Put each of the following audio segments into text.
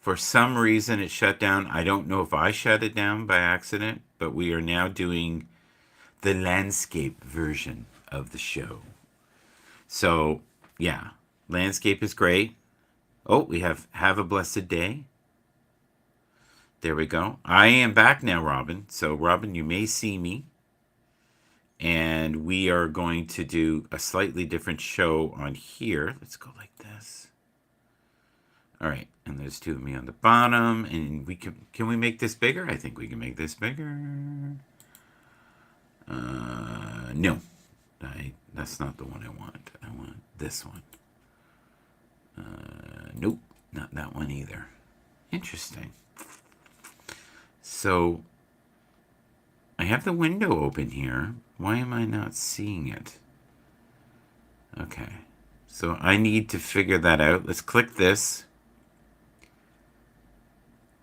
For some reason, it shut down. I don't know if I shut it down by accident, but we are now doing the landscape version of the show. So, yeah, landscape is great. Oh, we have a blessed day. There we go. I am back now, Robin. So, Robin, you may see me, and we are going to do a slightly different show on here. Let's go like this. All right, and there's two of me on the bottom, and we can we make this bigger? I think we can make this bigger. No, that's not the one I want. I want this one. Nope, not that one either. Interesting. So I have the window open here. Why am I not seeing it? Okay, so I need to figure that out. Let's click this.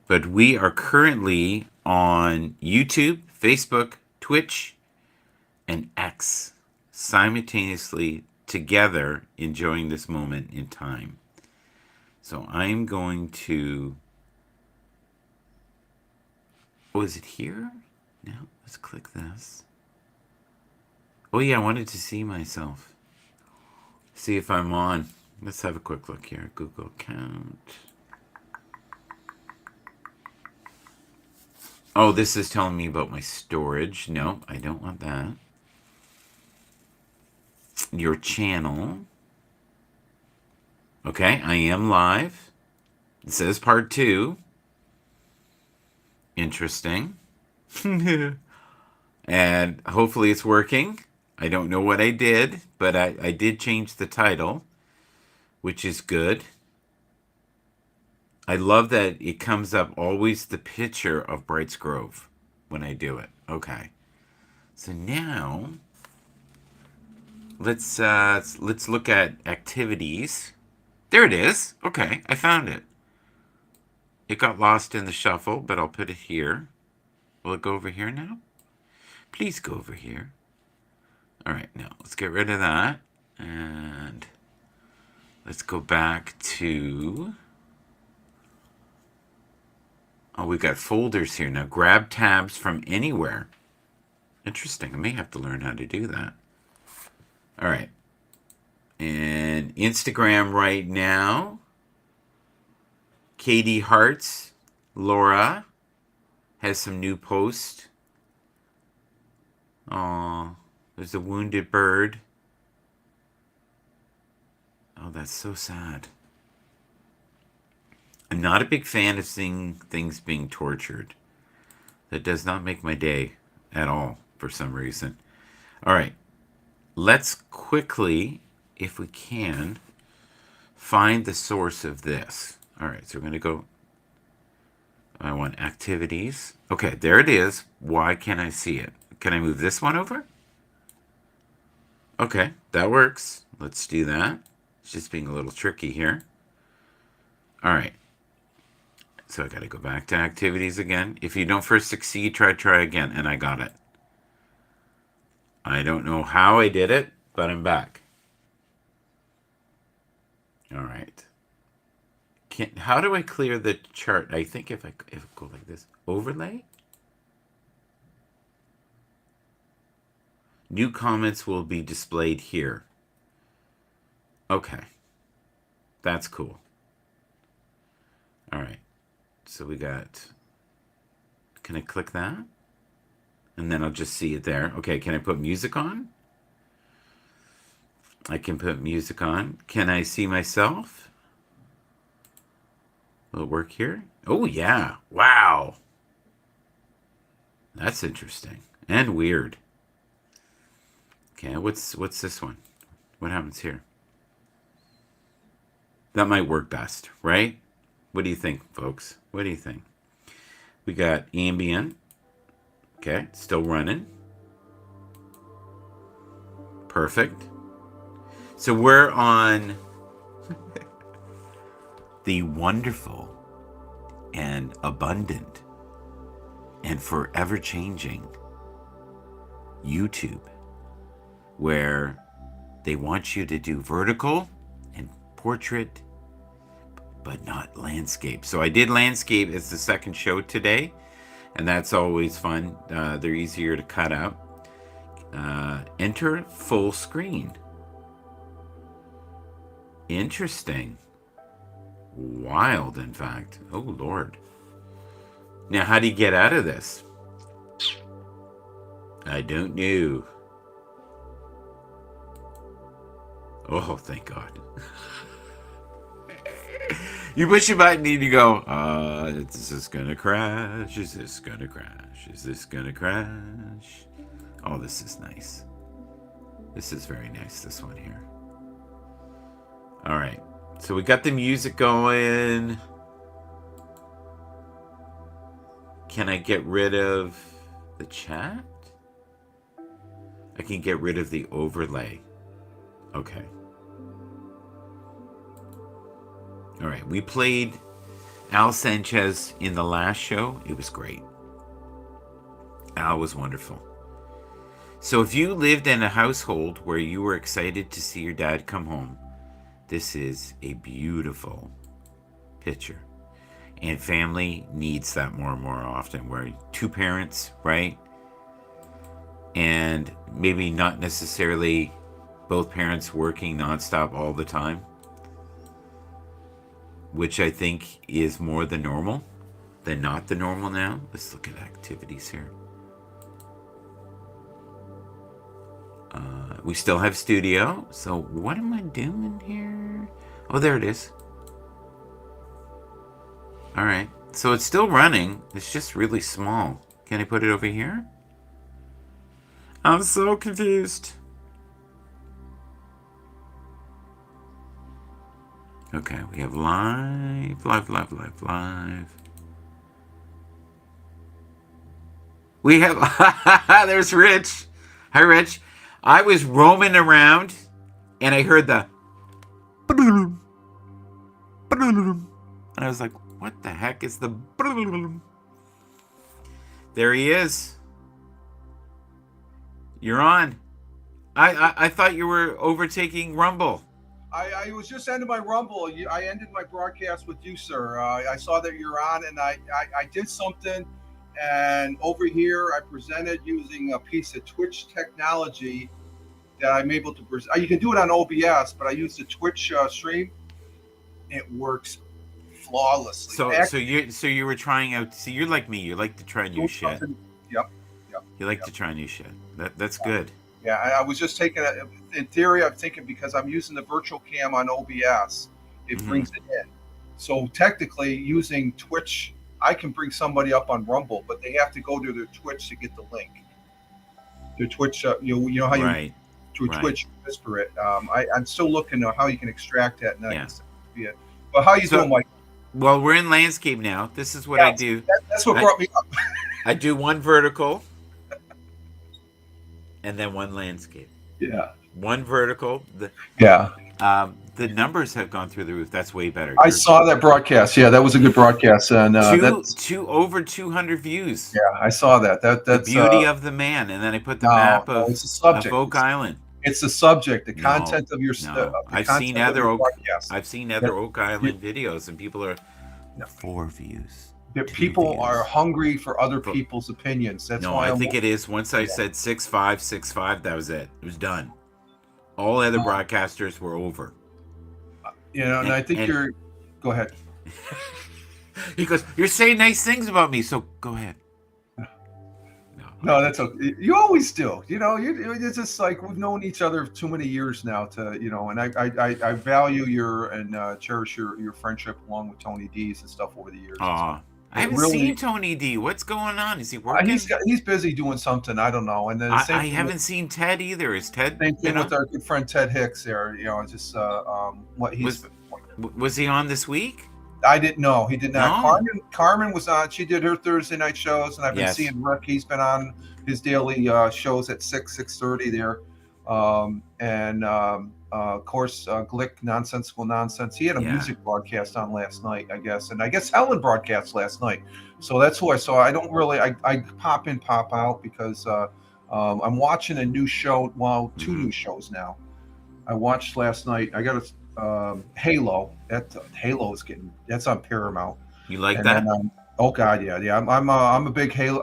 But we are currently on YouTube, Facebook, Twitch, and X simultaneously together enjoying this moment in time. So I'm going to. Oh, is it here? No, let's click this. Oh, yeah, I wanted to see myself. See if I'm on. Let's have a quick look here. Google account. Oh, this is telling me about my storage. No, I don't want that. Your channel. Okay, I am live. It says part 2. Interesting. And hopefully it's working. I don't know what I did, but I did change the title, which is good. I love that it comes up always the picture of Brights Grove when I do it. Okay. So now let's look at activities. There it is. Okay, I found it. It got lost in the shuffle, but I'll put it here. Will it go over here now? Please go over here. All right, now let's get rid of that. And let's go back to. Oh, we've got folders here. Now grab tabs from anywhere. Interesting. I may have to learn how to do that. All right. And Instagram right now. Katie Hearts, Laura has some new posts. Oh, there's a wounded bird. Oh, that's so sad. I'm not a big fan of seeing things being tortured. That does not make my day at all for some reason. All right. Let's quickly, if we can, find the source of this. All right, so we're going to go. I want activities. Okay, there it is. Why can't I see it? Can I move this one over? Okay, that works. Let's do that. It's just being a little tricky here. All right. So I got to go back to activities again. If you don't first succeed, try again. And I got it. I don't know how I did it, but I'm back. All right. How do I clear the chart? I think if I go like this, overlay. New comments will be displayed here. Okay. That's cool. All right. So we got. Can I click that? And then I'll just see it there. Okay, can I put music on? I can put music on. Can I see myself? Will it work here? Oh, yeah. Wow. That's interesting. And weird. Okay, what's this one? What happens here? That might work best, right? What do you think, folks? What do you think? We got ambient. Okay, still running. Perfect. So we're on the wonderful and abundant and forever changing YouTube, where they want you to do vertical and portrait, but not landscape. So I did landscape as the second show today, and that's always fun. They're easier to cut out. Enter full screen. Interesting. Wild, in fact. Oh, Lord. Now, how do you get out of this? I don't know. Oh, thank God. You push a button and you go, is this gonna crash? Is this gonna crash? Is this gonna crash? Oh, this is nice. This is very nice, this one here. All right. So we got the music going. Can I get rid of the chat? I can get rid of the overlay. Okay. All right. We played Al Sanchez in the last show. It was great. Al was wonderful. So if you lived in a household where you were excited to see your dad come home, this is a beautiful picture. And family needs that more and more often, where two parents, right? And maybe not necessarily both parents working nonstop all the time, which I think is more the normal than not the normal now. Let's look at activities here. We still have studio. So what am I doing here? Oh, there it is. All right. So it's still running. It's just really small. Can I put it over here? I'm so confused. Okay, we have live. We have, there's Rich. Hi, Rich. I was roaming around and I heard the, and I was like, what the heck is the, there he is. You're on. I thought you were overtaking Rumble. I was just ending my Rumble. I ended my broadcast with you, sir. I saw that you're on, and I did something. And over here, I presented using a piece of Twitch technology that I'm able to present. You can do it on OBS, but I use the Twitch stream. It works flawlessly. So you were trying out. See, you're like me. You like to try new shit. Yep. You like to try new shit. That's good. Yeah, I was just taking it. In theory, I'm thinking because I'm using the virtual cam on OBS, it brings it in. So technically, using Twitch, I can bring somebody up on Rumble, but they have to go to their Twitch to get the link. Their Twitch, you know how you Twitch whisper it. I'm still looking at how you can extract that. And but how you doing, Mike? Well, we're in landscape now. This is what I do. That's what brought me up. I do one vertical, and then one landscape. Yeah. One vertical. The numbers have gone through the roof. That's way better. I saw that broadcast. Yeah, that was a good broadcast, and over 200 views. Yeah, I saw that. That's the beauty of the man. And then I put the map of Oak Island. It's the subject, the content of your stuff. I've seen other Oak Island videos, and people are 4 views. People are hungry for other people's opinions. That's why I think it is. Once I said 6.5, that was it. It was done. All other broadcasters were over. And I think you're. Go ahead. He goes, "You're saying nice things about me, so go ahead." No, that's okay. You always do. It's just like we've known each other too many years now to, and I value and cherish your friendship along with Tony D's and stuff over the years. I haven't seen Tony D. What's going on? Is he working? He's busy doing something. I don't know. And then I haven't seen Ted either. Is Ted? Same thing with our good friend Ted Hicks there. Just what he's. Was he on this week? I didn't know. He did not. No. Carmen was on. She did her Thursday night shows, and I've been seeing Rick. He's been on his daily shows at 6:30 there. Of course, Glick, Nonsensical Nonsense. He had a music broadcast on last night, I guess. And I guess Helen broadcast last night. So that's who I saw. I don't really, I pop in, pop out because I'm watching a new show. Well, 2 new shows now. I watched last night. I got Halo. Halo is that's on Paramount. You like And that? then, oh god, yeah. I'm a big Halo.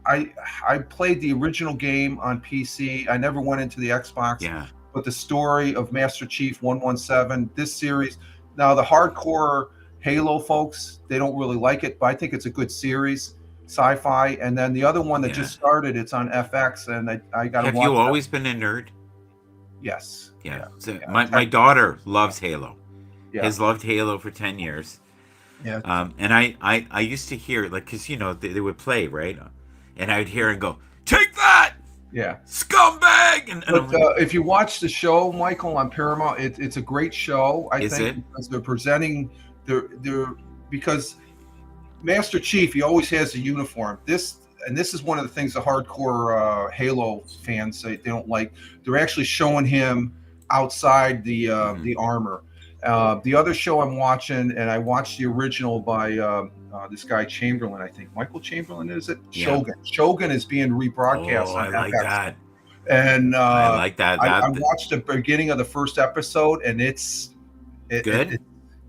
I played the original game on PC. I never went into the Xbox. Yeah. But the story of Master Chief 117, this series. Now the hardcore Halo folks, they don't really like it, but I think it's a good series, sci-fi. And then the other one that Yeah. just started, it's on FX, and I got to Have watch. you always been a nerd? Yes. Yeah. So Yeah. my daughter loves Halo. Yeah. Has loved Halo for 10 years. Yeah. And I used to hear, like, because, you know, they would play, right? And I would hear and go, take that, Yeah. scumbag! And But if you watch the show, Michael, on Paramount, it's a great show. I Is think it? because they're presenting because Master Chief, he always has a uniform. This is one of the things the hardcore Halo fans say they don't like. They're actually showing him outside the armor. The other show I'm watching, and I watched the original by this guy Chamberlain, I think Michael Chamberlain, is it? Yeah. Shogun. Shogun is being rebroadcast. Oh, I on like FX. that. And I like that. I watched the beginning of the first episode, and it's Good?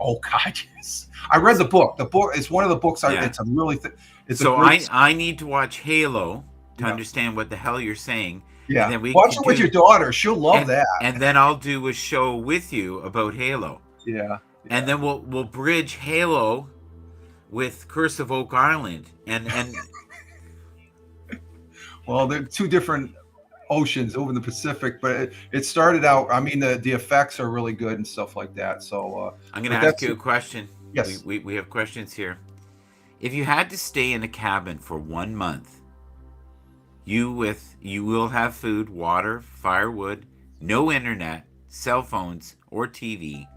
oh God, yes! I read the book. The book is one of the books. Yeah. It's a really. It's So a great, I need to watch Halo to Yeah. understand what the hell you're saying. yeah. And then we Watch can it with do- your daughter. She'll love and, that. And then I'll do a show with you about Halo. Yeah. And then we'll bridge Halo with Curse of Oak Island. And Well, they're two different oceans over in the Pacific, but it started out. I mean, the effects are really good and stuff like that. So I'm going to but ask you a question. Yes. We have questions here. If you had to stay in a cabin for 1 month, you will have food, water, firewood, no internet, cell phones, or TV.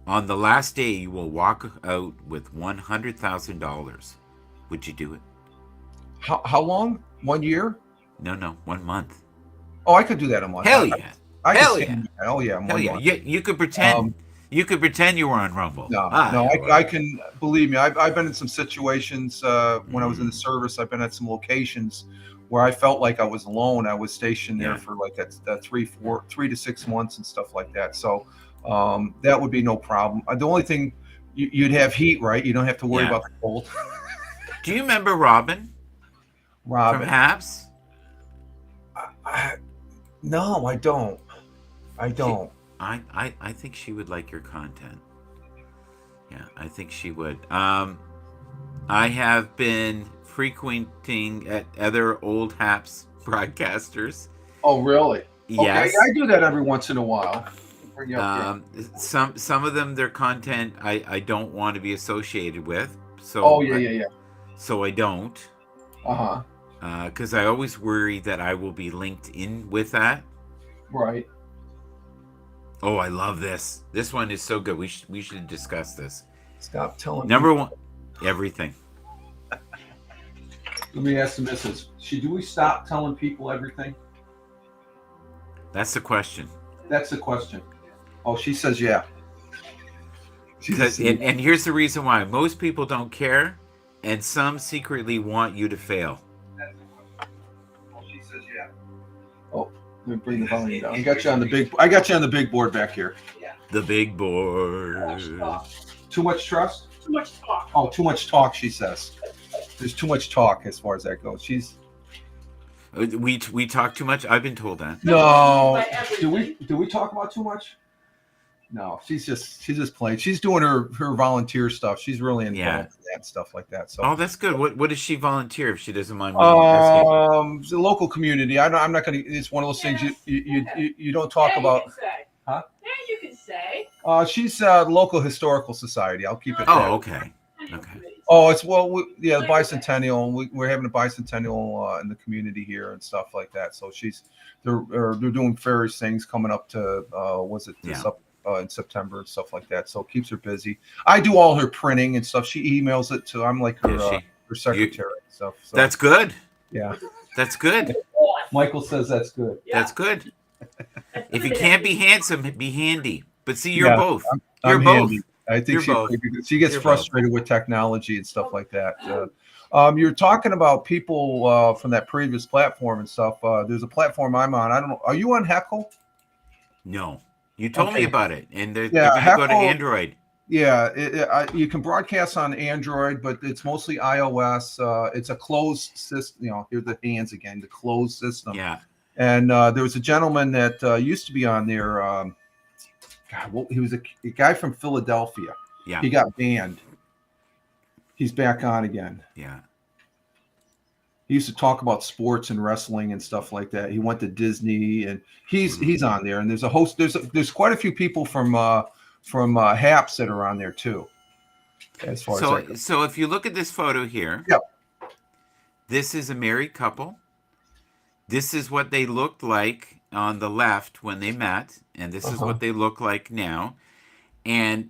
On the last day, you will walk out with $100,000. Would you do it? How long? 1 year? No, 1 month. Oh, I could do that in 1 month. Hell yeah! I could Hell stay yeah. in- Oh yeah, Hell 1 yeah! month. You could pretend. You could pretend you were on Rumble. No, Ah, I can believe me. I've been in some situations when I was in the service. I've been at some locations where I felt like I was alone. I was stationed there Yeah. for like 3 to 6 months and stuff like that. So that would be no problem. The only thing you'd have heat, right? You don't have to worry Yeah. about the cold. Do you remember Robin from Robin, Habs? no, I don't. I don't. I think she would like your content. Yeah, I think she would. I have been frequenting at other old Haps broadcasters. Oh, really? Yes. Okay, I do that every once in a while. Bring you up here. Some of them, their content I don't want to be associated with. So Oh yeah. So I don't. Uh-huh. Because I always worry that I will be linked in with that. Right. Oh, I love this. This one is so good. We should discuss this. Stop telling Number me. one, everything. Let me ask the missus. Do we stop telling people everything? That's the question. That's the question. Oh, she says yeah. She Because says, and here's the reason why. Most people don't care, and some secretly want you to fail. oh, she says yeah. Oh, let me bring the volume down. I got you on the big board back here. The big board. Too much trust? Too much talk. Oh, too much talk, she says. There's too much talk as far as that goes. We talk too much. I've been told that. No. By everything. Do we talk about too much? No, she's just playing. She's doing her volunteer stuff. She's really involved Yeah. in that stuff like that. So Oh, that's good. What does she volunteer if she doesn't mind me asking? the local community. I'm not gonna. It's one of those things you don't talk Yeah, about. You can say. Huh? Yeah, you can say. She's the local historical society. I'll keep it. Oh, there. okay. Okay. Oh, it's the bicentennial. We're having a bicentennial in the community here and stuff like that. So they're doing various things coming up to in September and stuff like that. So it keeps her busy. I do all her printing and stuff. She emails it to. I'm like Does she? her secretary and stuff. So, That's good. yeah. That's good. Michael says that's good. Yeah. That's good. If you can't be handsome, be handy. But see, you're both. You're I'm both. handy. I think You're she gets You're frustrated with technology and stuff like that. You're talking about people from that previous platform and stuff. There's a platform I'm on. I don't know. Are you on Heckle? No. You told me Okay. about it, and they're Yeah, going to go to Heckle- Android. Yeah, you can broadcast on Android, but it's mostly iOS. It's a closed system. Here are the hands again, the closed system. Yeah. And there was a gentleman that used to be on there. God, he was a guy from Philadelphia. Yeah. He got banned. He's back on again. Yeah. He used to talk about sports and wrestling and stuff like that. He went to Disney, and he's on there. And there's a host. There's quite a few people from Haps that are on there too. As far as that goes. So if you look at this photo here, Yep. This is a married couple. This is what they looked like on the left when they met, and this is what they look like now. And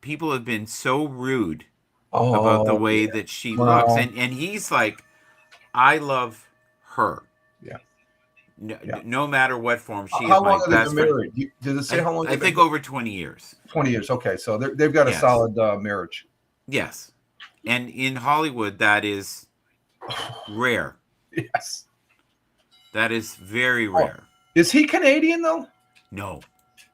people have been so rude about the way that she looks, and he's like, I love her. Yeah. No matter what form, she How is my long have they best been friend. married? Did it say how long? I think over 20 years. 20 years. Okay, so they've got a Yes. solid marriage. Yes. And in Hollywood, that is rare. Yes. That is very rare. Is he Canadian though? No,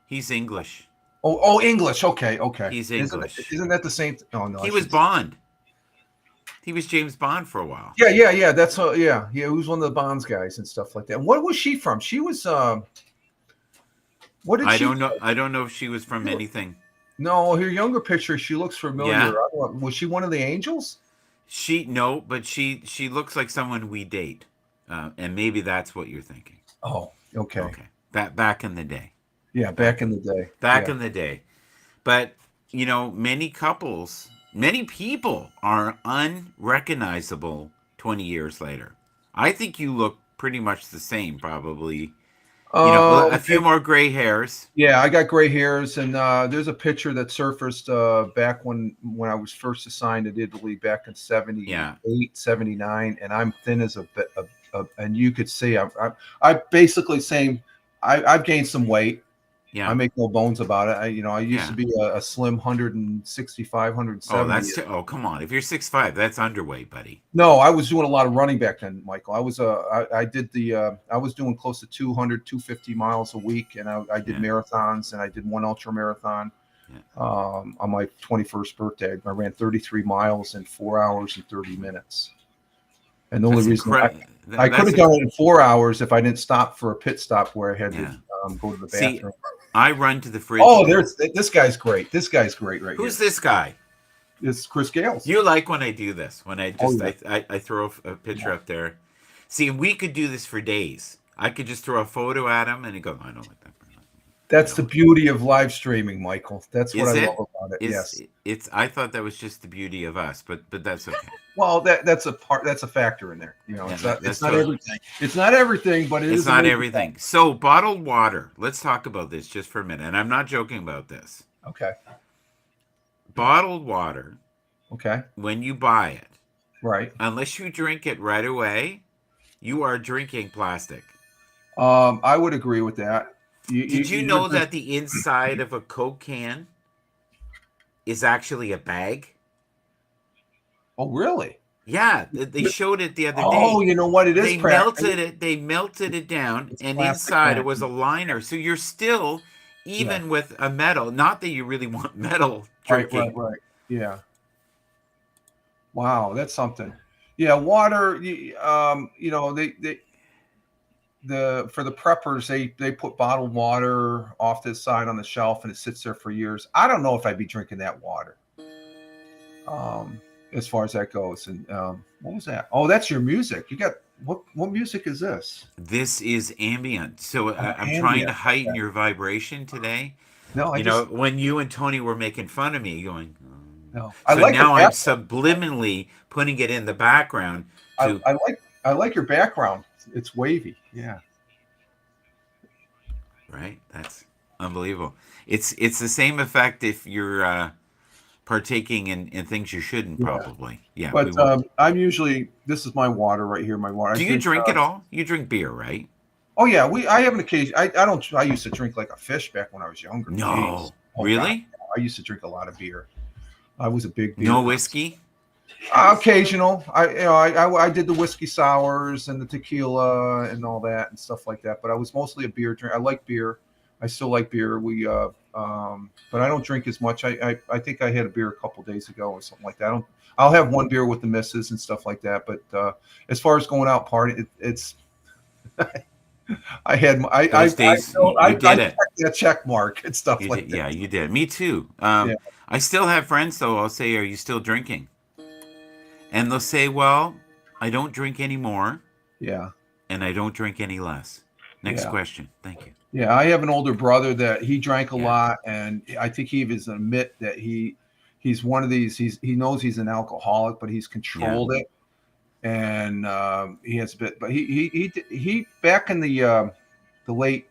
he's English. Oh, English. Okay. He's English. Isn't that the same? Oh no. He was Bond. He was James Bond for a while. Yeah. That's yeah. He was one of the Bonds guys and stuff like that. And what was she from? She was what did I she? don't know. I don't know if she was from anything. No, her younger picture. She looks familiar. Yeah. Was she one of the Angels? But she looks like someone we date, and maybe that's what you're thinking. Oh, okay. Okay, back in the day. Yeah, back in the day. Back in the day, but many couples, many people are unrecognizable 20 years later. I think you look pretty much the same, probably. A few more gray hairs. Yeah, I got gray hairs, and there's a picture that surfaced back when I was first assigned to Italy back in 78, 79, and I'm thin as a and you could see I basically saying I've gained some weight. Yeah, I make no bones about it. I used to be a slim 165, 170. Oh, come on. If you're 6'5", that's underweight, buddy. No, I was doing a lot of running back then, Michael. I was I was doing close to 200, 250 miles a week, and I did marathons, and I did one ultra marathon on my 21st birthday. I ran 33 miles in 4 hours and 30 minutes. And the only reason I could have done it in 4 hours if I didn't stop for a pit stop where I had to go to the bathroom. I run to the fridge. Oh, this guy's great. This guy's great right Who's here. this guy? It's Chris Gales. You like when I do this, when I just I throw a picture up there. See, we could do this for days. I could just throw a photo at him and he go, I don't like that. That's the beauty of live streaming, Michael. That's what I love about it. Yes. I thought that was just the beauty of us, but that's okay. Well, that's a factor in there. It's not everything. It's not everything, but it's not everything. So bottled water. Let's talk about this just for a minute. And I'm not joking about this. Okay. Bottled water. Okay. When you buy it, right? Unless you drink it right away, you are drinking plastic. I would agree with that. Did you know that the inside of a Coke can is actually a bag? Oh, really? Yeah, they showed it the other day. Oh, you know what? It is. They melted it down, and inside it was a liner. So you're still, even with a metal. Not that you really want metal drinking. Right. Yeah. Wow, that's something. Yeah, water. For the preppers, they put bottled water off this side on the shelf, and it sits there for years. I don't know if I'd be drinking that water. As far as that goes. And what was that? Oh, that's your music. You got what music is this? This is ambient. So I'm trying to heighten your vibration today. No, when you and Tony were making fun of me, going, no. So now I'm subliminally putting it in the background. I like your background. It's wavy. Yeah. Right. That's unbelievable. It's the same effect if you're partaking in things you shouldn't, probably. Yeah. But I'm usually, this is my water right here. My water. Do you drink it all? You drink beer, right? Oh yeah. I have an occasion. I used to drink like a fish back when I was younger. No. Really? God. I used to drink a lot of beer. I was a big beer. No whiskey? Occasional. I did the whiskey sours and the tequila and all that and stuff like that. But I was mostly a beer drinker. I like beer. I still like beer. But I don't drink as much. I think I had a beer a couple days ago or something like that. I'll have one beer with the missus and stuff like that. But as far as going out party, it's I had Those days, you did it. checked that check mark and stuff You like did, that. yeah, you did. Me too. Yeah. I still have friends though. I'll say, "Are you still drinking?" And they'll say, "Well, I don't drink anymore, Yeah. and I don't drink any less." Next Yeah. question. Thank you. Yeah, I have an older brother that he drank a Yeah. lot, and I think he even admit that he's one of these. He knows he's an alcoholic, but he's controlled it, and he has a bit. But he back in the late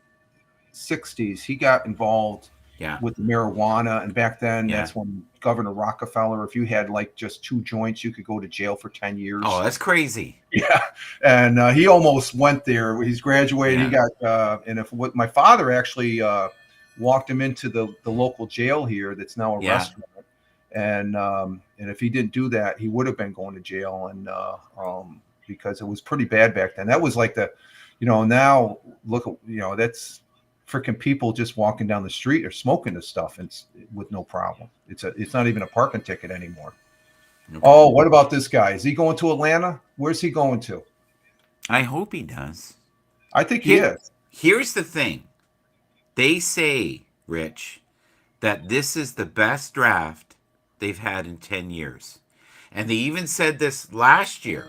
'60s, he got involved Yeah. with marijuana, and back then Yeah. that's when Governor Rockefeller, if you had like just 2 joints, you could go to jail for 10 years. Oh, that's crazy. Yeah, and he almost went there. He's graduated. He got and if what my father actually walked him into the local jail here, that's now a Yeah. restaurant. And if he didn't do that, he would have been going to jail. And because it was pretty bad back then. That was like now look at that's freaking people just walking down the street or smoking this stuff and with no problem. It's not even a parking ticket anymore. No Oh, problem. what about this guy? Is he going to Atlanta? Where's he going to? I hope he does. I think he is. Here's the thing. They say, Rich, that this is the best draft they've had in 10 years. And they even said this last year.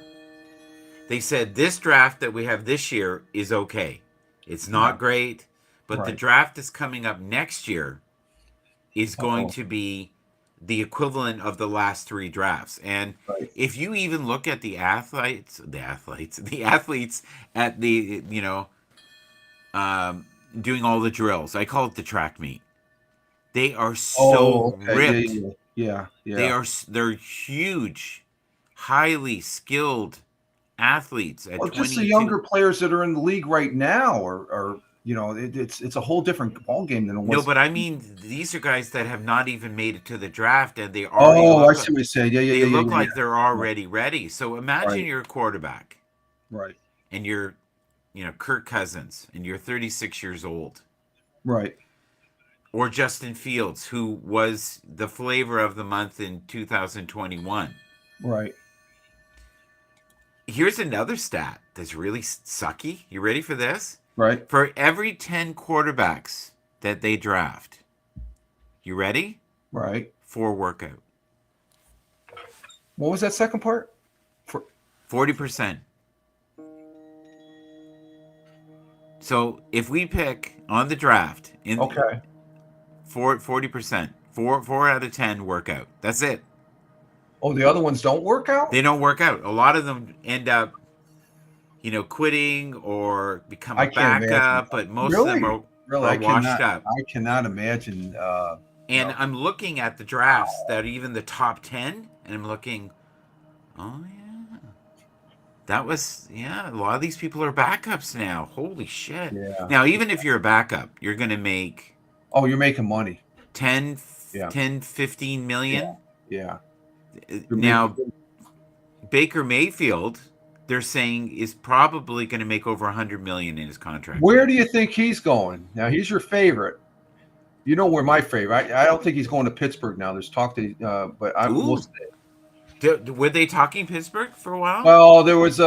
They said this draft that we have this year is okay. It's not great, but the Right. draft that's coming up next year is going Uh-oh. to be the equivalent of the last 3 drafts. And Right. if you even look at the athletes at the, doing all the drills, I call it the track meet. They are so okay. ripped. Yeah. They're huge, highly skilled athletes at Well, 22. just the younger players that are in the league right now are it's a whole different ball game than it was. No, but I mean, these are guys that have not even made it to the draft, and they already I look, see what you're saying. Yeah, they look like yeah. they're already ready. So imagine Right. you're a quarterback Right. and you're, Kirk Cousins, and you're 36 years old, Right. or Justin Fields, who was the flavor of the month in 2021. Right. Here's another stat that's really sucky. You ready for this? Right. For every 10 quarterbacks that they draft, you ready? Right. 4 work out. What was that second part? 40%. So if we pick on the draft, Okay. 40%, 4 out of 10 work out. That's it. Oh, the other ones don't work out? They don't work out. A lot of them end up, quitting or become I a can't backup, imagine. but most of them are washed up. I cannot imagine. And I'm looking at the drafts that are even the top 10, and I'm looking, oh yeah, that was, a lot of these people are backups now. Holy shit. Yeah. Now, even if you're a backup, you're going to make Oh, you're making money. 10, Yeah. 10, 15 million. Yeah. Now, Baker Mayfield, they're saying, is probably going to make over 100 million in his contract. Where do you think he's going? Now, he's your favorite. You know where my favorite. I don't think he's going to Pittsburgh now. There's talk to, but I will. Were they talking Pittsburgh for a while? Well, there was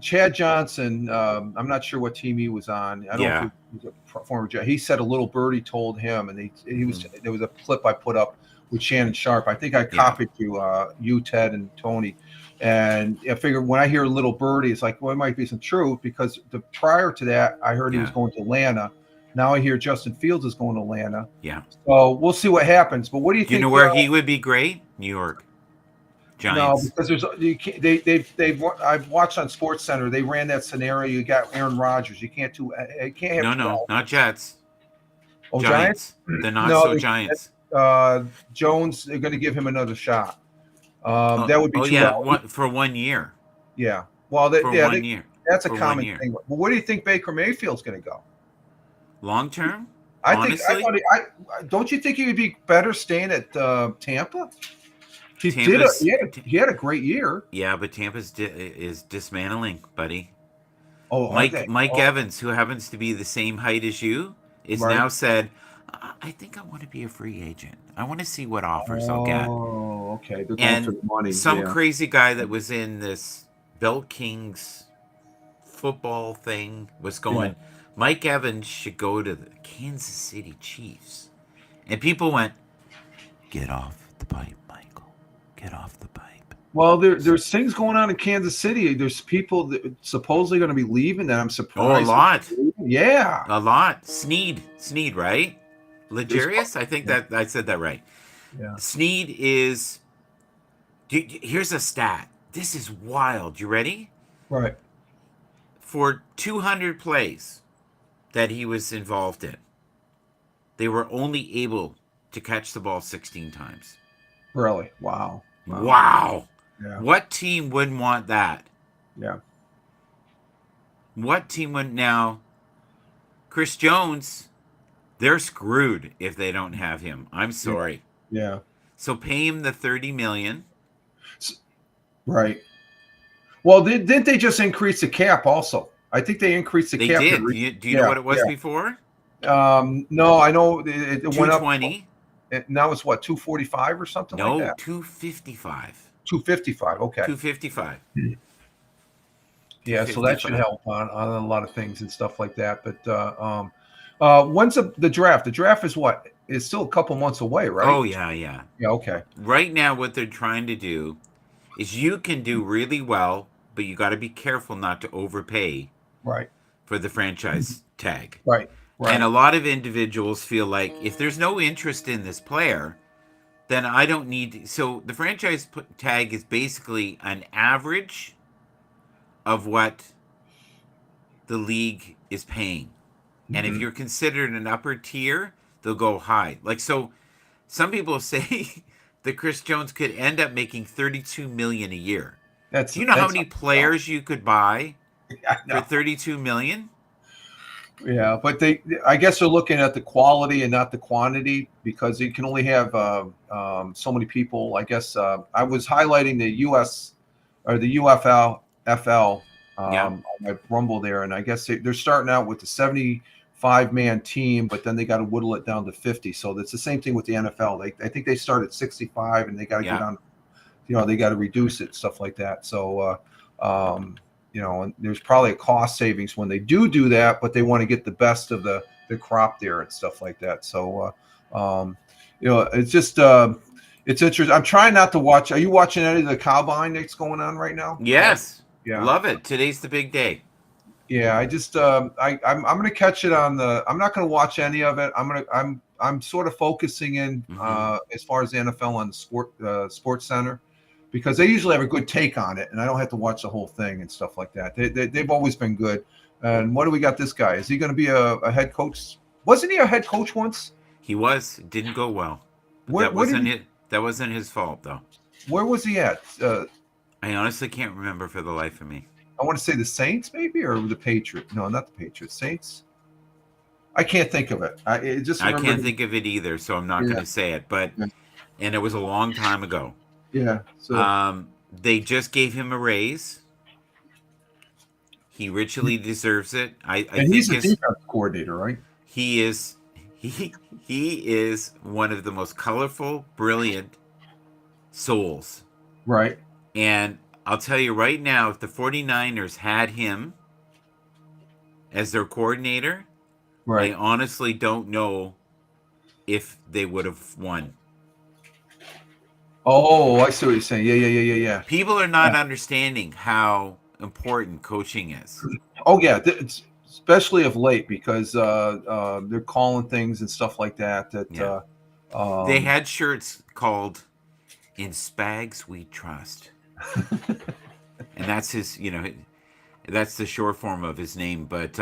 Chad Johnson. I'm not sure what team he was on. I don't know if he was a former Jet. He said a little birdie told him, and he was. There was a clip I put up with Shannon Sharp. I think I copied you, Ted, and Tony. And I figured when I hear a little birdie, it's like, well, it might be some truth, because prior to that, I heard he was going to Atlanta. Now I hear Justin Fields is going to Atlanta. Yeah. So we'll see what happens. But what do you think? You know where he would be great? New York Giants. No, because I've watched on Sports Center. They ran that scenario. You got Aaron Rodgers. You can't have No, not Jets. Oh, Giants. The not so Giants. Jones, they're going to give him another shot. That would be for 1 year. Yeah. Well, 1 year. That's a common thing. But where do you think Baker Mayfield's going to go? Long term? Honestly? Don't you think he would be better staying at Tampa? He had a great year. Yeah, but Tampa is dismantling, buddy. Oh, Mike Evans, who happens to be the same height as you, is Right. now said, I think I want to be a free agent. I want to see what offers I'll get. Oh, okay. They're going for And the money. some Yeah. crazy guy that was in this Belt Kings football thing was going, Mike Evans should go to the Kansas City Chiefs. And people went, get off the pipe, Michael. Get off the pipe. Well, there's things going on in Kansas City. There's people that supposedly going to be leaving that I'm surprised. Oh, a lot. Yeah. A lot. Sneed, right? Legarius? I think Yeah. that I said that right. Yeah. Sneed is. Here's a stat. This is wild. You ready? Right. For 200 plays that he was involved in, they were only able to catch the ball 16 times. Really? Wow. Wow. Yeah. What team wouldn't want that? Yeah. What team wouldn't now? Chris Jones, they're screwed if they don't have him. I'm sorry. Yeah. So pay him the $30 million. Right. Well, didn't they just increase the cap also? I think they increased the They cap. did. Do you know what it was before? No, I know it went up. 220. Now it's what, 245 or something like No, that? 255. 255. Okay. 255. Yeah, so that should 255. help on a lot of things and stuff like that. But when's the draft? The draft is what? It's still a couple months away, right? Oh, yeah, yeah. Yeah, okay. Right now, what they're trying to do is you can do really well, but you got to be careful not to overpay Right. for the franchise tag. Right. Right. And a lot of individuals feel like if there's no interest in this player, then I don't need. So the franchise tag is basically an average of what the league is paying. And if you're considered an upper tier, they'll go high. Like, so some people say that Chris Jones could end up making $32 million a year. Do you know how many players you could buy for $32 million? Yeah, but I guess they're looking at the quality and not the quantity because you can only have so many people. I guess I was highlighting the US or the UFL on my Rumble there, and I guess they're starting out with the 75-man team, but then they got to whittle it down to 50. So that's the same thing with the NFL. I think they start at 65, and they got to get on. They got to reduce it, stuff like that. So. And there's probably a cost savings when they do that, but they want to get the best of the crop there and stuff like that. So, it's just it's interesting. I'm trying not to watch. Are you watching any of the combine that's going on right now? Yes. Yeah. Love it. Today's the big day. Yeah. I just I'm going to catch it on I'm not going to watch any of it. I'm sort of focusing in as far as the NFL on the Sports Center. Because they usually have a good take on it, and I don't have to watch the whole thing and stuff like that. They've always been good. And what do we got this guy? Is he going to be a head coach? Wasn't he a head coach once? He was. It didn't go well. That wasn't his fault, though. Where was he at? I honestly can't remember for the life of me. I want to say the Saints, maybe, or the Patriots. No, not the Patriots. Saints. I can't think of it. I can't think of it either, so I'm not going to say it. But and it was a long time ago. Yeah. So they just gave him a raise. He richly deserves it. I think he's a defense coordinator, right? He is. He is one of the most colorful, brilliant souls. Right. And I'll tell you right now, if the 49ers had him as their coordinator, I honestly don't know if they would have won. Oh, I see what you're saying. Yeah. People are not understanding how important coaching is. Oh, yeah. Especially of late because they're calling things and stuff like that. They had shirts called "In Spags We Trust," and that's his. That's the short form of his name. But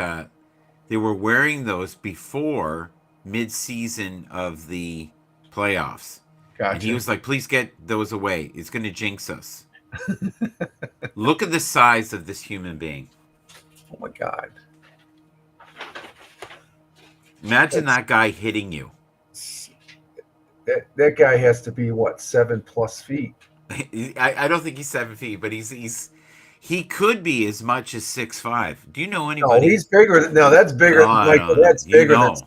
they were wearing those before mid-season of the playoffs. Gotcha. And he was like, please get those away. It's going to jinx us. Look at the size of this human being. Oh, my God. Imagine that guy hitting you. That guy has to be, 7+ feet? I don't think he's 7 feet, but he's He could be as much as 6'5". Do you know No, anybody? he's bigger. No, that's bigger. No, Michael, no, that's you bigger than. know.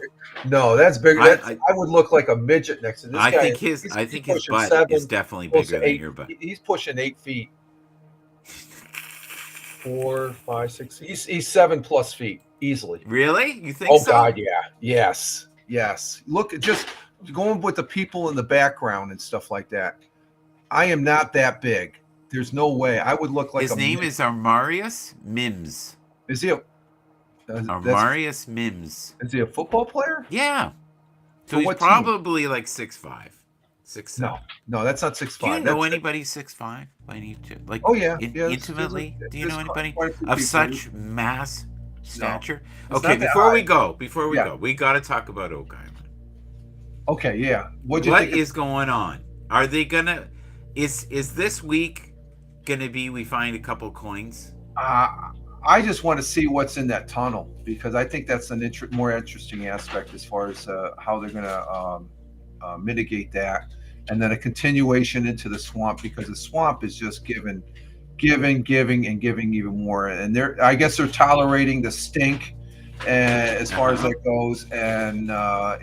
No, that's bigger. I I would look like a midget next to this I guy. think his He's butt pushing is 7, definitely close to bigger than 8. your butt. He's pushing 8 feet. 4, 5, 6. He's 7+ feet easily. Really? You think Oh so? God, yeah, yes. Look, just going with the people in the background and stuff like that. I am not that big. There's no way I would look like His name is Armarius Mims. Is he a? Armarius Mims. Is he a football player? Yeah. So For he's what team? probably like 6'5", 6'7". No, that's not 6'5". Do you know anybody 6'5"? I need to like. Oh yeah, intimately. Do you know anybody quite a few of people. such mass stature? It's Okay, not that before we high. go, we got to talk about Oak Island. Okay, yeah. What What is going on? Are they gonna? Is this week gonna be? We find a couple coins. I just want to see what's in that tunnel because I think that's an more interesting aspect as far as how they're going to mitigate that, and then a continuation into the swamp because the swamp is just giving and giving even more, and I guess they're tolerating the stink as far as that goes, and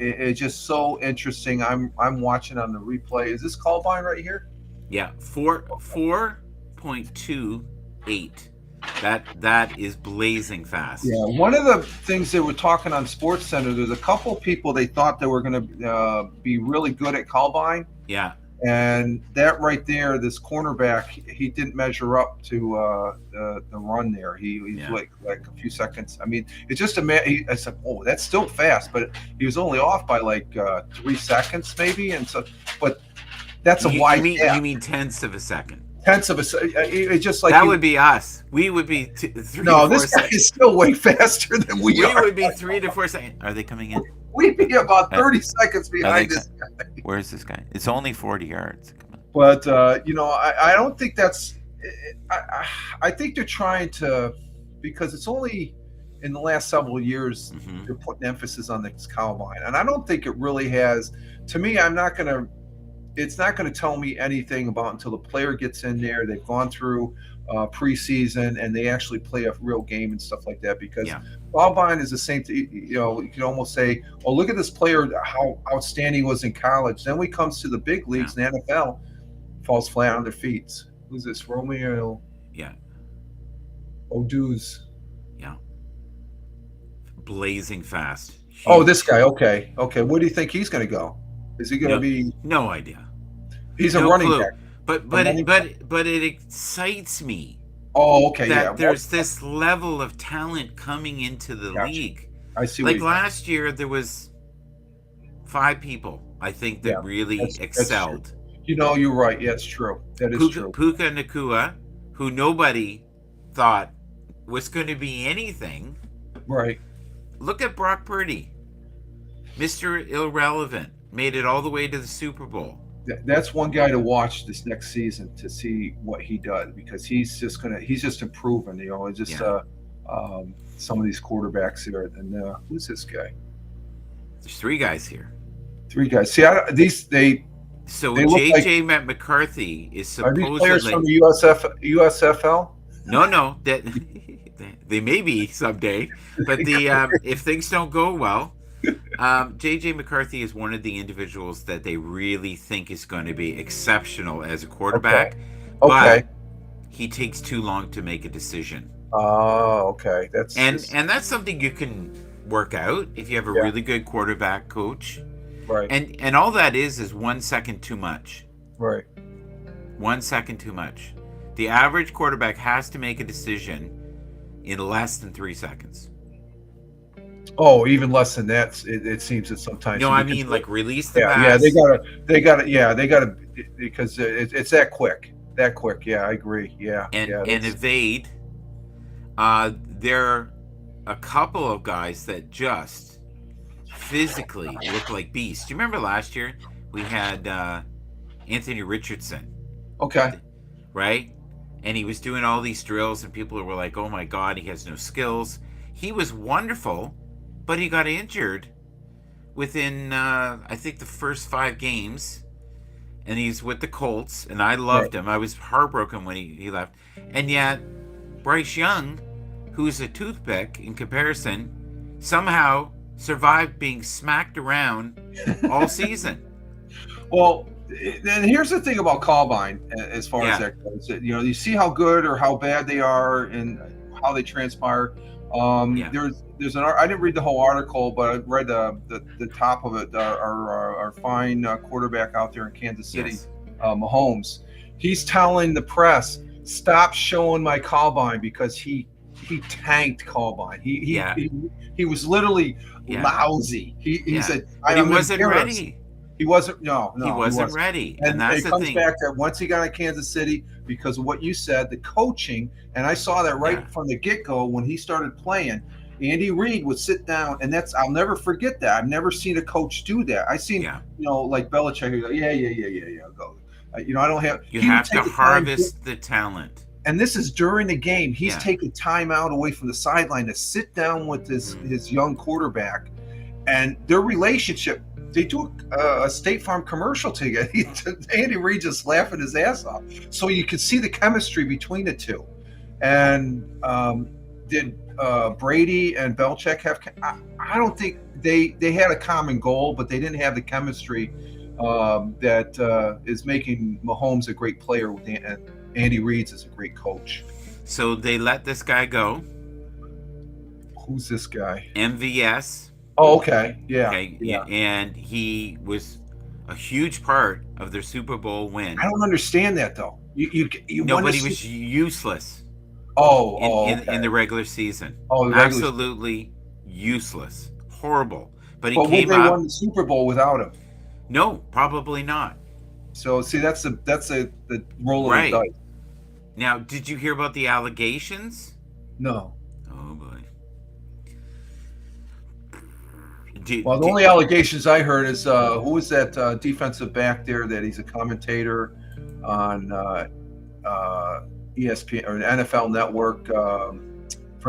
it's just so interesting. I'm watching on the replay. Is this Columbine right here? Yeah, 4.28. That is blazing fast. Yeah, one of the things they were talking on Sports Center, there's a couple people they thought they were going to be really good at Columbine, Yeah. and that right there, this cornerback, he didn't measure up to the run there. He's like a few seconds. I mean, it's just I said, oh, that's still fast, but he was only off by like 3 seconds maybe, and so, but that's a wide gap. You mean tenths of a second? Tenths of a second. It's just like that would be us. We would be 3 to 4 no, this guy seconds. is still way faster than we are. We would be 3 to 4 seconds. Are they coming in? We'd be about 30 seconds behind this guy. Where's this guy? It's only 40 yards. But I don't think that's. I think they're trying to, because it's only in the last several years they're putting emphasis on this Columbine, and I don't think it really has. To me, it's not going to tell me anything about until the player gets in there. They've gone through preseason and they actually play a real game and stuff like that. Because Columbine is the same thing. You can almost say, "Oh, look at this player! How outstanding he was in college." Then when he comes to the big leagues, in the NFL, falls flat on their feet. Who's this? Romeo? Yeah. Oduz. Yeah. Blazing fast. Huge. Oh, this guy. Okay. Where do you think he's going to go? Is he going to be? No idea. He's a running back. But it excites me. Oh, okay. That there's this level of talent coming into the league. I see. Like last year, there was 5 people I think that really excelled. You're right. Yeah, it's true. That is true. Puka Nacua, who nobody thought was going to be anything. Right. Look at Brock Purdy, Mr. Irrelevant, made it all the way to the Super Bowl. That's one guy to watch this next season to see what he does, because he's just improving. It's just some of these quarterbacks here. And who's this guy? There's 3 guys here. 3 guys. See, So they look JJ McCarthy is supposedly. Are these players from the USFL? No, that they may be someday, but if things don't go well, JJ McCarthy is one of the individuals that they really think is going to be exceptional as a quarterback. Okay. But he takes too long to make a decision. Oh, okay. And that's something you can work out if you have a really good quarterback coach. Right. And all that is 1 second too much. Right. 1 second too much. The average quarterback has to make a decision in less than 3 seconds. Oh, even less than that. It seems that sometimes. No, I mean like release the pass. Yeah, they gotta, because it's that quick. That quick. Yeah, I agree. Yeah. And evade. There are a couple of guys that just physically look like beasts. Do you remember last year we had Anthony Richardson? Okay. Right? And he was doing all these drills and people were like, oh my God, he has no skills. He was wonderful, but he got injured within, I think, the first 5 games. And he's with the Colts, and I loved him. I was heartbroken when he left. And yet, Bryce Young, who's a toothpick in comparison, somehow survived being smacked around all season. Well, and here's the thing about Combine, as far as that goes. You know, you see how good or how bad they are and how they transpire. There's an I didn't read the whole article, but I read the top of it. Our fine quarterback out there in Kansas City, Yes. Mahomes, he's telling the press, "Stop showing my Combine," because he tanked Combine. He was literally lousy. He said, but he "I'm wasn't embarrassed." ready. He wasn't. No, He wasn't ready, and that's it the comes thing. back that once he got to Kansas City, because of what you said, the coaching, and I saw that right from the get-go when he started playing. Andy Reid would sit down, and I'll never forget that. I've never seen a coach do that. I seen, like Belichick, he'd go, yeah, go. I don't have. You have to harvest the talent. And this is during the game. He's taking time out away from the sideline to sit down with his young quarterback, and their relationship. They do a State Farm commercial together. Andy Reid just laughing his ass off. So you could see the chemistry between the two. And did Brady and Belichick have? I don't think they had a common goal, but they didn't have the chemistry that is making Mahomes a great player and Andy Reid is a great coach. So they let this guy go. Who's this guy? MVS. Oh, okay. Yeah. Okay. Yeah. And he was a huge part of their Super Bowl win. I don't understand that though. Nobody was useless. In the regular season. Absolutely useless. Horrible. But he came up. Won the Super Bowl without him? No, probably not. So see, that's the roll of the dice. Now, did you hear about the allegations? No. Oh boy. The only allegations I heard is who was that defensive back there that he's a commentator on ESPN or NFL Network.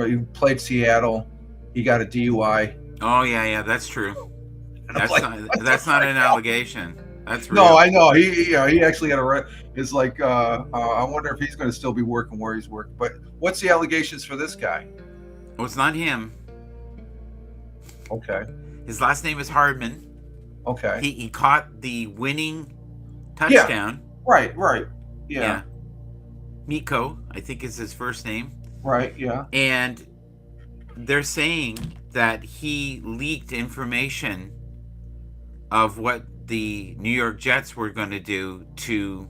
He played Seattle. He got a DUI. Oh yeah, that's true. That's not an allegation. That's real. No, I know. He actually had it's like I wonder if he's going to still be working where he's working. But what's the allegations for this guy? Well, it's not him. Okay. His last name is Hardman. Okay. He caught the winning touchdown. Yeah. Right. Yeah. Miko, I think is his first name. Right, yeah. And they're saying that he leaked information of what the New York Jets were going to do to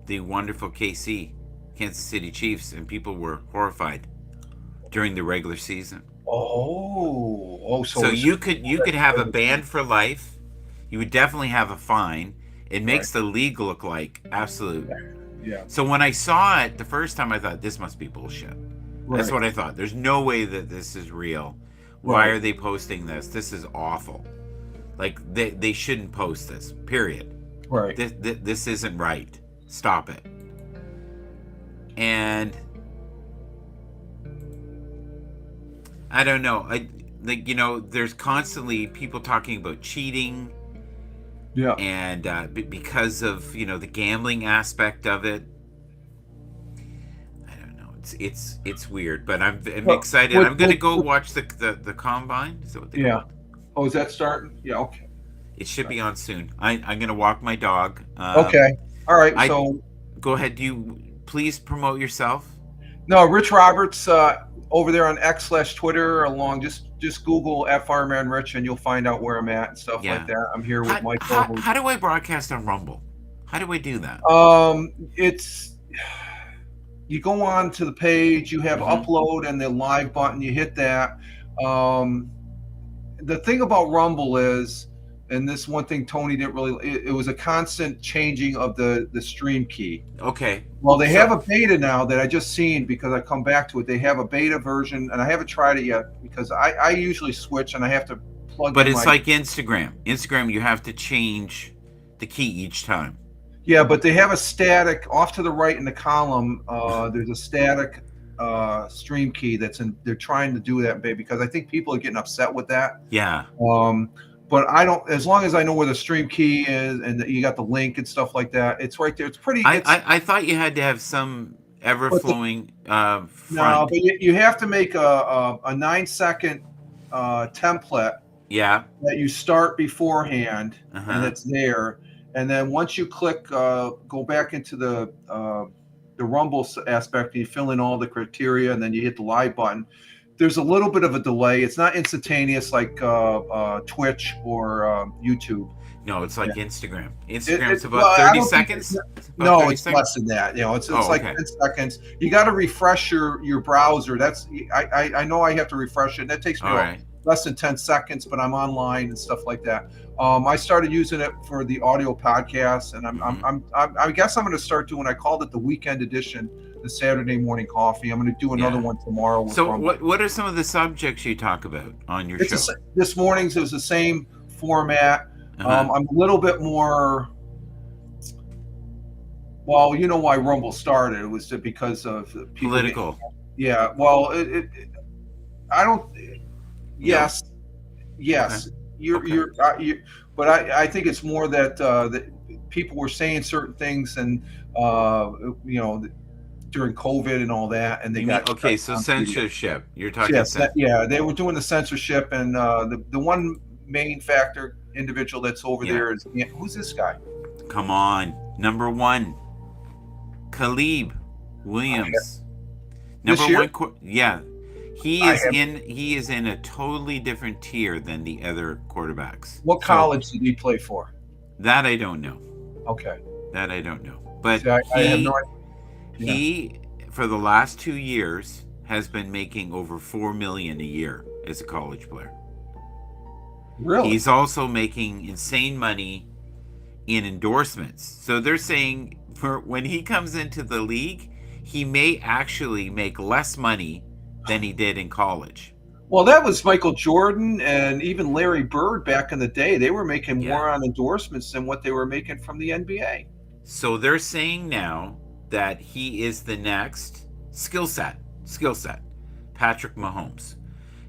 the wonderful Kansas City Chiefs, and people were horrified during the regular season. So you could have a ban for life. You would definitely have a fine. It makes the league look like absolute. Yeah. So when I saw it the first time, I thought this must be bullshit. Right. That's what I thought. There's no way that this is real. Why are they posting this? This is awful. Like they shouldn't post this. Period. Right. This isn't right. Stop it. And I don't know. There's constantly people talking about cheating. Yeah. And because of the gambling aspect of it, I don't know. It's weird, but I'm excited. I'm gonna go watch the combine. Is that what they call it? Oh, is that starting? Yeah. Okay. It should be on soon. I'm gonna walk my dog. Okay. All right. So go ahead. Do you please promote yourself? No, Rich Roberts over there on X/Twitter. Just Google @Fireman Rich and you'll find out where I'm at and stuff like that. I'm here with Michael. How do I broadcast on Rumble? How do I do that? It's you go on to the page. You have upload and the live button. You hit that. The thing about Rumble is, and this one thing Tony didn't really, it was a constant changing of the stream key. Okay. Well, they have a beta now that I just seen because I come back to it. They have a beta version, and I haven't tried it yet because I usually switch and I have to plug. But it's like Instagram. Instagram, you have to change the key each time. Yeah, but they have a static off to the right in the column. There's a static stream key they're trying to do that because I think people are getting upset with that. Yeah. But I don't, as long as I know where the stream key is and you got the link and stuff like that, it's right there. It's pretty. I thought you had to have some ever But flowing no, front. but you have to make a 9-second template Yeah. that you start beforehand, and Uh-huh. it's there. And then once you click, go back into the Rumble aspect, you fill in all the criteria, and then you hit the live button. There's a little bit of a delay. It's not instantaneous like Twitch or YouTube. No, it's like Yeah. Instagram. It, Instagram's it, about well, I 30 don't think seconds. It's about no, 30 it's seconds. less than that. You know, it's Oh, like okay. 10 seconds. You got to refresh your browser. That's I know I have to refresh it. That takes me All right. less than 10 seconds, but I'm online and stuff like that. I started using it for the audio podcast, and I guess I'm going to start doing. I called it the weekend edition, the Saturday morning coffee. I'm going to do another Yeah. one tomorrow. With So Rumble. what are some of the subjects you talk about on your show? This morning's is the same format. Uh-huh. I'm a little bit more. Well, you know why Rumble started? It was because of the people. Political. Yeah. Well, I don't. Yes. Yes. Okay. You're. But I think it's more that that people were saying certain things, and you know, during COVID and all that, and they You mean, got okay, so shut down. censorship. You're talking Yes, yeah, they were doing the censorship, and the one main factor individual that's over Yeah. there is who's this guy? Come on. Number one, Caleb Williams. This Number year? one. Yeah. He I is have- in a totally different tier than the other quarterbacks. What So, college did he play for? that I don't know. Okay, That I don't know. But see, I have no idea. he for the last 2 years has been making over $4 million a year as a college player. Really? He's also making insane money in endorsements. So they're saying for when he comes into the league, he may actually make less money than he did in college. Well, that was Michael Jordan and even Larry Bird back in the day. They were making Yeah. more on endorsements than what they were making from the NBA. So they're saying now that he is the next skill set, Patrick Mahomes.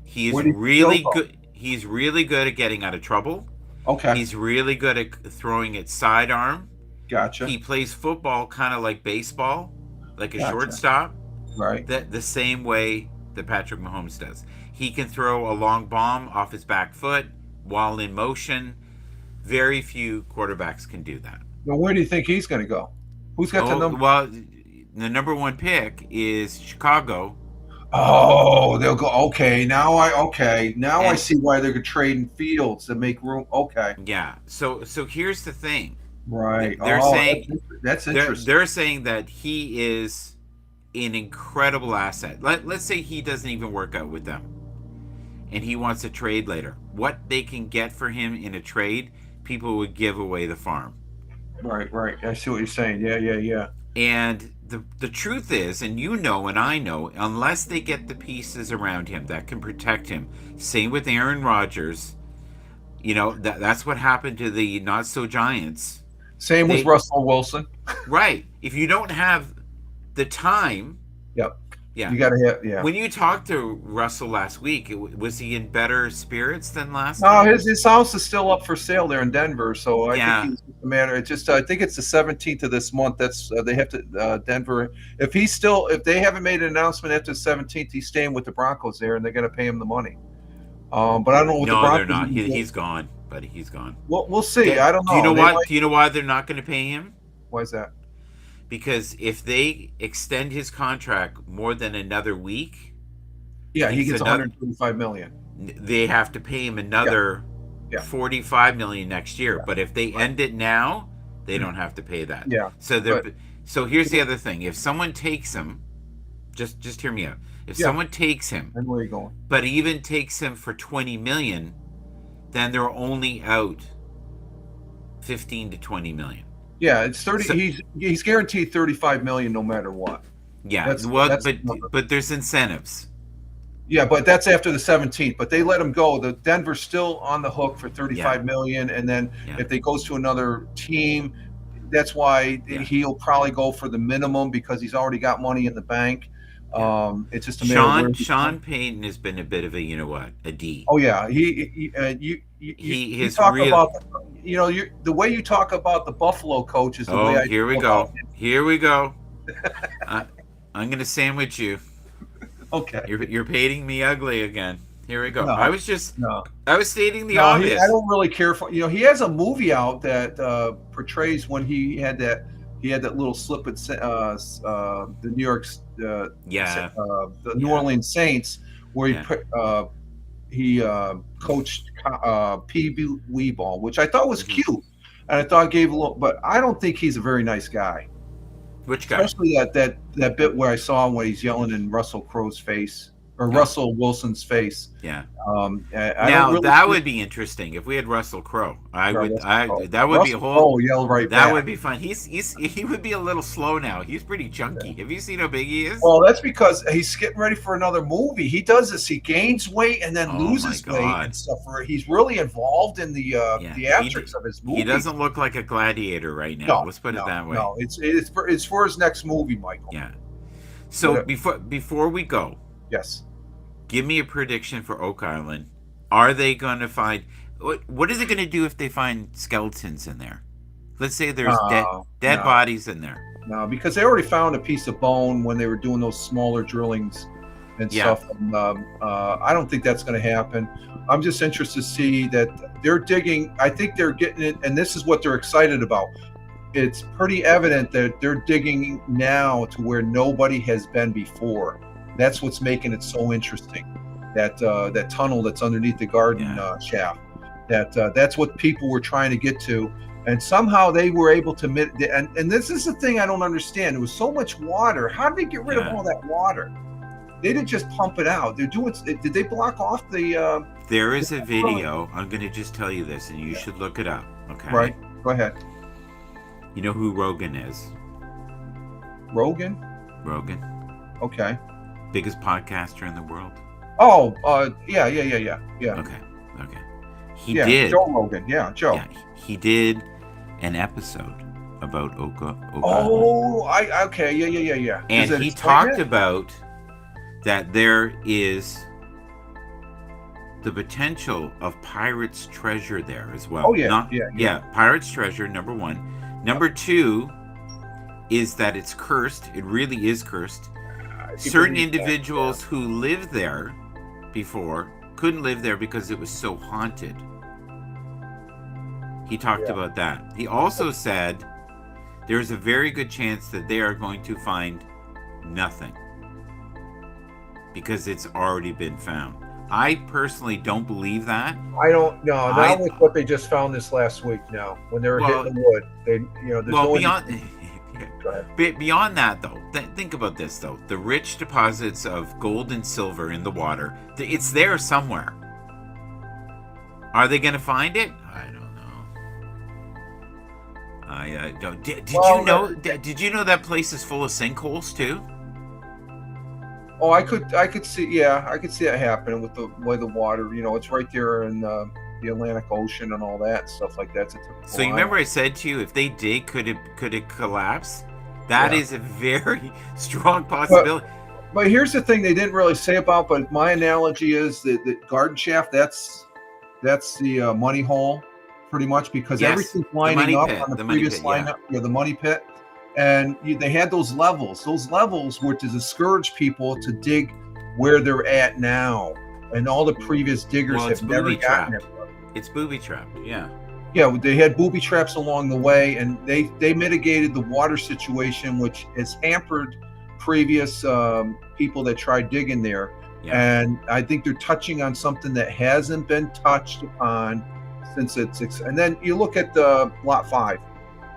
He is Where did he really go from? good. He's really good at getting out of trouble. Okay, He's really good at throwing it sidearm. gotcha. He plays football kind of like baseball, like a Gotcha. shortstop, Right. the same way that Patrick Mahomes does. He can throw a long bomb off his back foot while in motion. Very few quarterbacks can do that. Now, where do you think he's going to go? Who's got the number? Well, the number one pick is Chicago. Oh, they'll go. Okay, now I And- see why they're trading Fields to make room. Okay, Yeah. So here's the thing. right. They're saying- that's They're interesting. they're saying that he is an incredible asset. Let's say he doesn't even work out with them, and he wants to trade later. What they can get for him in a trade, people would give away the farm. Right. I see what you're saying. Yeah. And the truth is, and you know and I know, unless they get the pieces around him that can protect him, same with Aaron Rodgers, you know, that's what happened to the not so Giants. Same with They- Russell Wilson. Right. If you don't have the time. Yep. Yeah. You got to have. Yeah. When you talked to Russell last week, was he in better spirits than last No, time? his house is still up for sale there in Denver. So I Yeah. think he's a matter. It's just I think it's the 17th of this month. That's they have to Denver. If they haven't made an announcement after the 17th, he's staying with the Broncos there, and they're going to pay him the money. But I don't know what the No, Broncos. they're not. He's gone, buddy. He's gone. We'll see. I don't know. Do you know They why? might- Do you know why they're not going to pay him? Why is that? Because if they extend his contract more than another week, Yeah, he It's gets another- 135 million. they have to pay him another Yeah. $45 million next year. But if they end it now, they don't have to pay that. Yeah. So so here's the other thing: if someone takes him, just hear me out. If Yeah. someone takes him, And where are you going? but even takes him for 20 million, then they're only out 15 to 20 million. Yeah, it's 30. So- He's guaranteed 35 million no matter what. Yeah, That's the number. but there's incentives. Yeah, but that's after the 17th. But they let him go. The Denver's still on the hook for 35 million, and then Yeah. if they goes to another team, that's why Yeah. he'll probably go for the minimum because he's already got money in the bank. It's just a matter of where Sean Payton has been a bit of a a D. Oh yeah, He you is talk real- about the way you talk about the Buffalo coach is the way I Here we feel go. about him. Here we go. I'm gonna sandwich you. Okay. You're painting me ugly again. Here we go. No. I was stating the No, obvious. I don't really care for. He has a movie out that portrays when he had that little slip at the New York's the New Orleans Saints, where he coached P.B. Weeball, which I thought was Mhm. cute, and I thought gave a little. But I don't think he's a very nice guy. Which guy? Especially that bit where I saw him when he's yelling in Russell Crowe's face or Russell Wilson's face. Yeah. I Now don't really that think- would be interesting if we had Russell Crowe. Russell Crowe. That would be a Russell whole. Crowe yelled right That back. would be fun. He would be a little slow now. He's pretty chunky. Have you seen how big he is? Well, that's because he's getting ready for another movie. He does this. He gains weight and then Oh, loses my weight God. and stuff. He's really involved in the theatrics of his movie. He doesn't look like a gladiator right now. No, Let's put it that way. No, it's for his next movie, Michael. Yeah. So Whatever. before we go, Yes. give me a prediction for Oak Island. Are they going to find what are they going to do if they find skeletons in there? Let's say there's dead no. bodies in there. No, because they already found a piece of bone when they were doing those smaller drillings and stuff. And, I don't think that's going to happen. I'm just interested to see that they're digging. I think they're getting it, and this is what they're excited about. It's pretty evident that they're digging now to where nobody has been before. That's what's making it so interesting. That tunnel that's underneath the garden shaft. That's what people were trying to get to, and somehow they were able to. And this is the thing I don't understand. There was so much water. How did they get rid of all that water? They didn't just pump it out. They're doing. Did they block off the? There is a video. I'm going to just tell you this, and you should look it up. Okay. Right. Go ahead. You know who Rogan is? Rogan. Rogan, Okay. biggest podcaster in the world. Oh, yeah. Okay. He did. Joe Rogan. Yeah, Joe. Yeah, he did an episode about Oka. Oh, okay. Yeah. And he talked about that there is the potential of pirates' treasure there as well. Oh, yeah. Pirates' treasure, number one. Number two is that it's cursed. It really is cursed. Certain individuals who lived there before couldn't live there because it was so haunted. He talked about that. He also said there's a very good chance that they are going to find nothing because it's already been found. I personally don't believe that. I don't know. Not with what they just found this last week. Now, when they were hitting the wood, there's beyond that, though, think about this, though. The rich deposits of gold and silver in the water, it's there somewhere. Are they going to find it? I don't know. I don't. Did you know that place is full of sinkholes too? Oh, I could see. Yeah, I could see that happening with the way the water. It's right there in the Atlantic Ocean and all that stuff like that. So you remember I said to you, if they dig, could it collapse? That is a very strong possibility. But here's the thing they didn't really say about. But my analogy is that the garden shaft. That's the money hole, pretty much, because everything's lining up on the previous lineup. Yeah, the money pit. And they had those levels. Those levels were to discourage people to dig where they're at now. And all the previous diggers have never gotten it. It's booby trapped, yeah. Yeah, they had booby traps along the way, and they mitigated the water situation, which has hampered previous people that tried digging there. Yeah. And I think they're touching on something that hasn't been touched upon since it's. And then you look at Lot 5.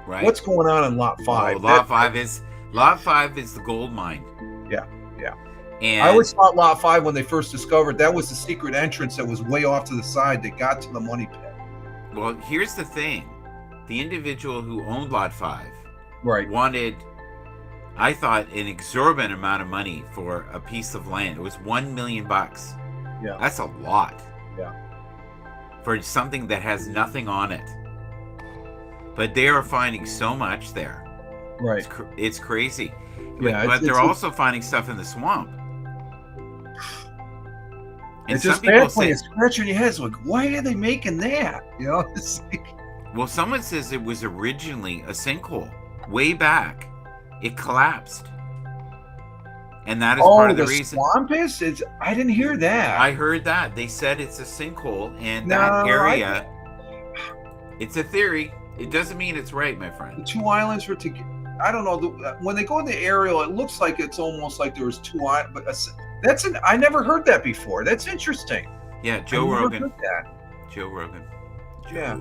Right. What's going on in Lot 5? Oh, Lot 5 is the gold mine. Yeah. And I always thought Lot 5, when they first discovered, that was the secret entrance that was way off to the side that got to the money pit. Well, here's the thing. The individual who owned Lot 5 wanted, I thought, an exorbitant amount of money for a piece of land. It was $1 million. Yeah. That's a lot. Yeah. For something that has nothing on it. But they are finding so much there. Right. It's crazy. Yeah, but they're also finding stuff in the swamp. And it's just bad when you're scratching your head. Like, why are they making that? It's like... Well, someone says it was originally a sinkhole. Way back. It collapsed. and that is part of the the reason. swamp is? I didn't hear that. I heard that. They said it's a sinkhole, and No, that area. It's a theory. It doesn't mean it's right, my The friend. two islands were together. I don't know. When they go in the aerial, it looks like it's almost like there was two islands. But I never heard that before. That's interesting. Yeah, Joe I never Rogan. heard that. Joe Rogan. Yeah.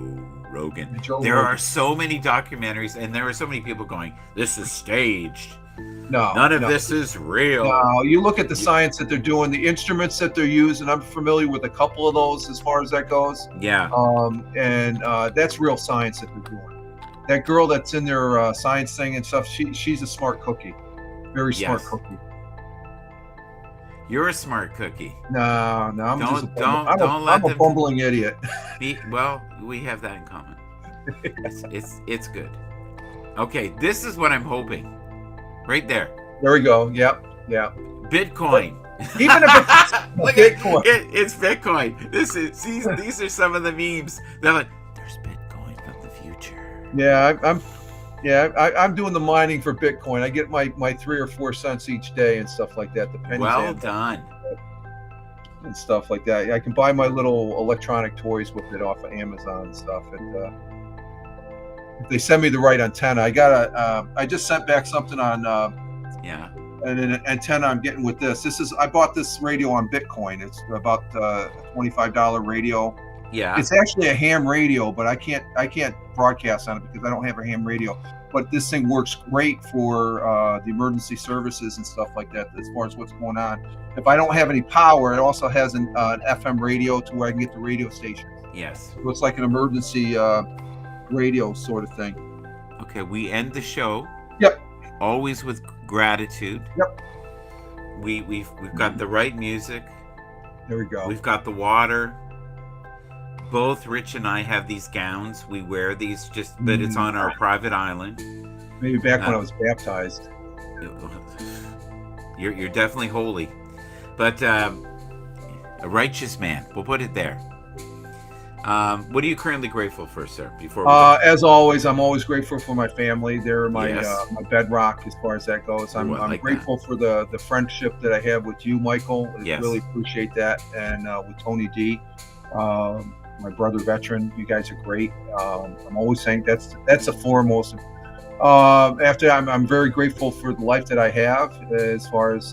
Rogan. Joe There Rogan. are so many documentaries, and there are so many people going, "This is staged. No, None of no. this is real." No, you look at the science that they're doing, the instruments that they're using. I'm familiar with a couple of those as far as that goes. Yeah. And that's real science that they're doing. That girl that's in their science thing and stuff, she's a smart cookie. Very smart Yes. cookie. You're a smart cookie. No, I'm just Don't let I'm a them- bumbling idiot. Well, we have that in common. It's good. Okay, this is what I'm hoping. Right there. There we go. Yep. Yeah. Bitcoin. Even if it's Look at Bitcoin. it's Bitcoin. These are some of the memes. They're like, there's Bitcoin from the future. Yeah, I'm doing the mining for Bitcoin. I get my 3 or 4 cents each day and stuff like that. The pennies Well done. and stuff like that. I can buy my little electronic toys with it off of Amazon and stuff. And if they send me the right antenna, I just sent back something on Yeah. an antenna I'm getting with this. I bought this radio on Bitcoin. It's about a $25 radio. Yeah. It's actually a ham radio, but I can't broadcast on it because I don't have a ham radio. But this thing works great for the emergency services and stuff like that as far as what's going on. If I don't have any power, it also has an FM radio to where I can get the radio station. Yes. So it's like an emergency radio sort of thing. Okay, we end the show. Yep. Always with gratitude. Yep. We've got the right music. There we go. We've got the water. Both Rich and I have these gowns. We wear these but it's on our private island. Maybe back when I was baptized. You're definitely holy, but a righteous man. We'll put it there. What are you currently grateful for, sir? Before we As always, I'm always grateful for my family. They're my Yes. my bedrock as far as that goes. I'm like grateful for the friendship that I have with you, Michael. I Yes. really appreciate that, and with Tony D, my brother veteran. You guys are great. I'm always saying that's the foremost. After I'm very grateful for the life that I have, as far as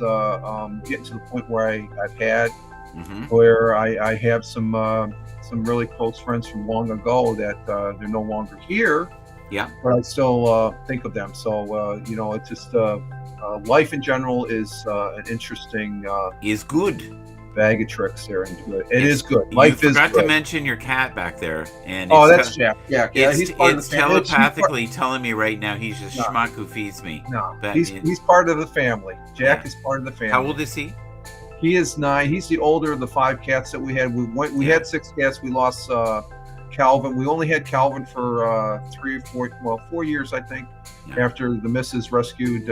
getting to the point where I've had, Mhm. where I have some really close friends from long ago that they're no longer here. Yeah. But I still think of them. So it's just life in general is an interesting Is good. bag of tricks there. And it It's- is good. Life you is forgot good. to mention your cat back there, and Oh, it's that's Jack. Yeah, It's, he's part it's of the family. telepathically telling me right now he's a No. schmuck who feeds me. No, But he's part of the family. Jack Yeah. is part of the family. How old is he? He is 9. He's the older of the 5 cats that we had. We Yeah. had 6 cats. We lost Calvin. We only had Calvin for 4 years, I think, Yeah. after the missus rescued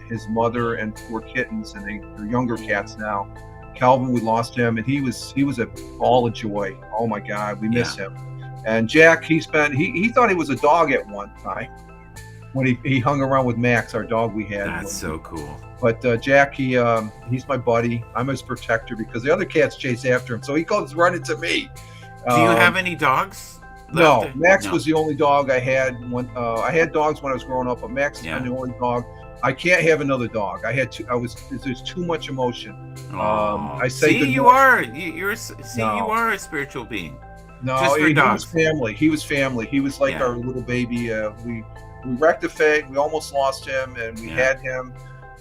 his mother and 4 kittens, and they're younger cats now. Calvin, we lost him, and he was a ball of joy. Oh my God, we miss him. And Jack, he thought he was a dog at one time when he hung around with Max, our dog we had. That's so cool. But Jack, he's my buddy. I'm his protector because the other cats chase after him, so he comes running to me. Do you have any dogs? No, left? Max No. was the only dog I had. When I had dogs when I was growing up, but Max has Yeah. been the only dog. I can't have another dog. There's too much emotion. Oh. I say see, good you morning. are. You No. are a spiritual being. No, Just for he dogs. was family. He was family. He was like Yeah. our little baby. We rectified. We almost lost him, and we Yeah. had him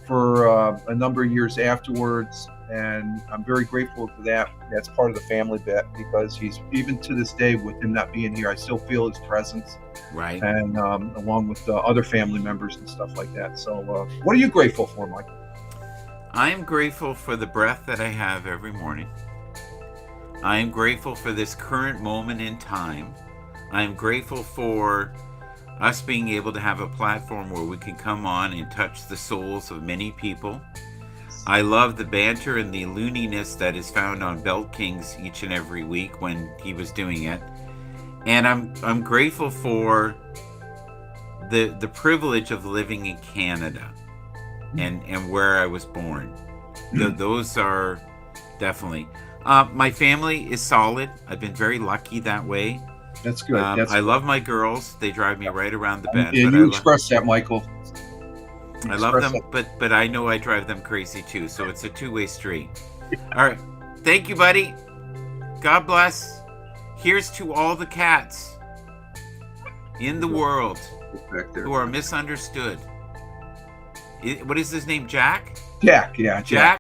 for a number of years afterwards. And I'm very grateful for that. That's part of the family bit because he's, even to this day, with him not being here, I still feel his presence, Right. and along with other family members and stuff like that. So, what are you grateful for, Mike? I am grateful for the breath that I have every morning. I am grateful for this current moment in time. I am grateful for us being able to have a platform where we can come on and touch the souls of many people. I love the banter and the looniness that is found on Belt Kings each and every week when he was doing it. And I'm grateful for the privilege of living in Canada and where I was born. Those are definitely. My family is solid. I've been very lucky that way. That's good. That's I love my girls. They drive me right around the bend. and but you express that, Michael. You I love express them, that. but I know I drive them crazy too. So it's a two-way street. All right. Thank you, buddy. God bless. Here's to all the cats in the world Back there. who are misunderstood. What is his name? Jack? Jack, yeah, Jack.